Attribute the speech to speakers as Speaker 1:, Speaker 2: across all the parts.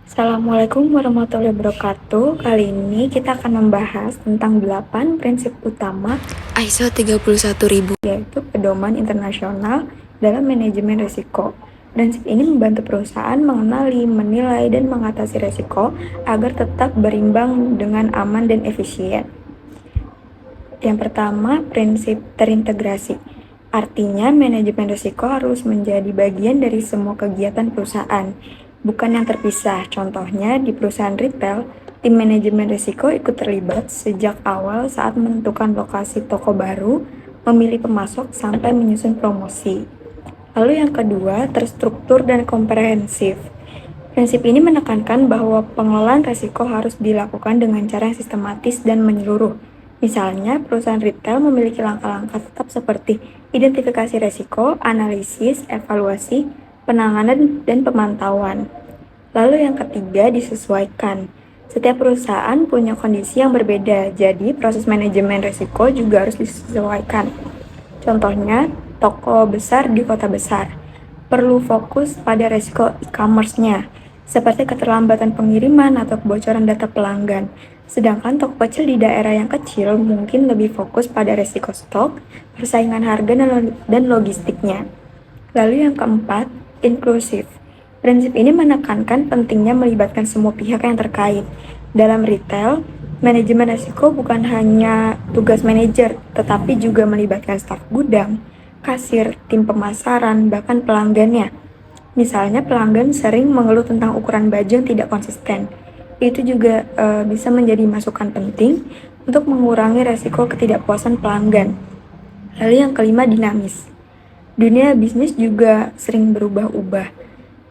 Speaker 1: Assalamualaikum warahmatullahi wabarakatuh. Kali ini kita akan membahas tentang 8 prinsip utama
Speaker 2: ISO 31000,
Speaker 1: yaitu pedoman internasional dalam manajemen risiko. Prinsip ini membantu perusahaan mengenali, menilai, dan mengatasi risiko agar tetap berimbang dengan aman dan efisien. Yang pertama, prinsip terintegrasi. Artinya, manajemen risiko harus menjadi bagian dari semua kegiatan perusahaan, bukan yang terpisah. Contohnya, di perusahaan retail, tim manajemen risiko ikut terlibat sejak awal saat menentukan lokasi toko baru, memilih pemasok, sampai menyusun promosi. Lalu yang kedua, terstruktur dan komprehensif. Prinsip ini menekankan bahwa pengelolaan risiko harus dilakukan dengan cara yang sistematis dan menyeluruh. Misalnya, perusahaan retail memiliki langkah-langkah tetap seperti identifikasi risiko, analisis, evaluasi, penanganan, dan pemantauan. Lalu yang ketiga, disesuaikan. Setiap perusahaan punya kondisi yang berbeda, jadi proses manajemen risiko juga harus disesuaikan. Contohnya, toko besar di kota besar perlu fokus pada risiko e-commerce-nya, seperti keterlambatan pengiriman atau kebocoran data pelanggan. Sedangkan toko kecil di daerah yang kecil mungkin lebih fokus pada risiko stok, persaingan harga, dan logistiknya. Lalu yang keempat, inklusif. Prinsip ini menekankan pentingnya melibatkan semua pihak yang terkait. Dalam retail, manajemen risiko bukan hanya tugas manajer, tetapi juga melibatkan staf gudang, kasir, tim pemasaran, bahkan pelanggannya. Misalnya pelanggan sering mengeluh tentang ukuran baju yang tidak konsisten. Itu juga bisa menjadi masukan penting untuk mengurangi resiko ketidakpuasan pelanggan. Lalu yang kelima, dinamis. Dunia bisnis juga sering berubah-ubah.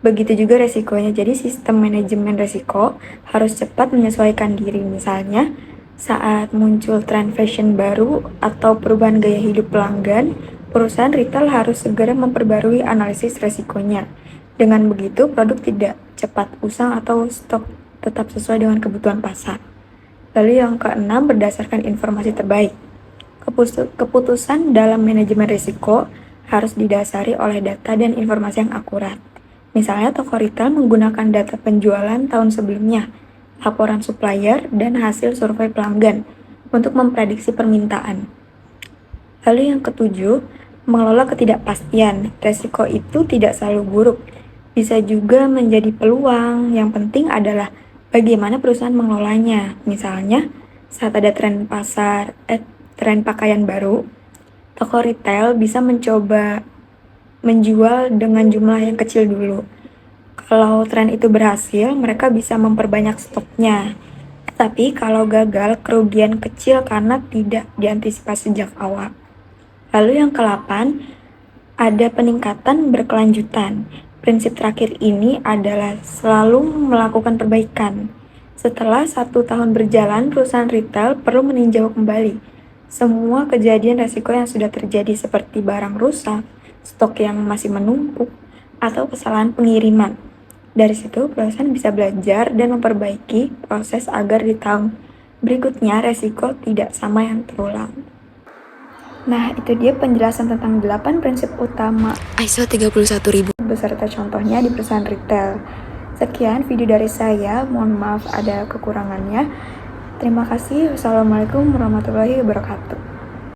Speaker 1: Begitu juga resikonya, jadi sistem manajemen resiko harus cepat menyesuaikan diri. Misalnya, saat muncul tren fashion baru atau perubahan gaya hidup pelanggan, perusahaan retail harus segera memperbarui analisis resikonya. Dengan begitu, produk tidak cepat usang atau stok tetap sesuai dengan kebutuhan pasar. Lalu yang keenam, berdasarkan informasi terbaik. Keputusan dalam manajemen risiko harus didasari oleh data dan informasi yang akurat. Misalnya, toko retail menggunakan data penjualan tahun sebelumnya, laporan supplier, dan hasil survei pelanggan untuk memprediksi permintaan. Lalu yang ketujuh, mengelola ketidakpastian. Resiko itu tidak selalu buruk, bisa juga menjadi peluang. Yang penting adalah bagaimana perusahaan mengelolanya. Misalnya, saat ada tren pakaian baru, toko retail bisa mencoba menjual dengan jumlah yang kecil dulu. Kalau tren itu berhasil, mereka bisa memperbanyak stoknya. Tapi kalau gagal, kerugian kecil karena tidak diantisipasi sejak awal. Lalu yang ke-8, ada peningkatan berkelanjutan. Prinsip terakhir ini adalah selalu melakukan perbaikan. Setelah 1 tahun berjalan, perusahaan retail perlu meninjau kembali semua kejadian resiko yang sudah terjadi seperti barang rusak, stok yang masih menumpuk, atau kesalahan pengiriman. Dari situ, perusahaan bisa belajar dan memperbaiki proses agar di tahun berikutnya resiko tidak sama yang terulang. Nah, itu dia penjelasan tentang 8 prinsip utama
Speaker 2: ISO 31000.
Speaker 1: beserta contohnya di perusahaan retail. Sekian video dari saya, mohon maaf ada kekurangannya. Terima kasih. Wassalamualaikum warahmatullahi wabarakatuh.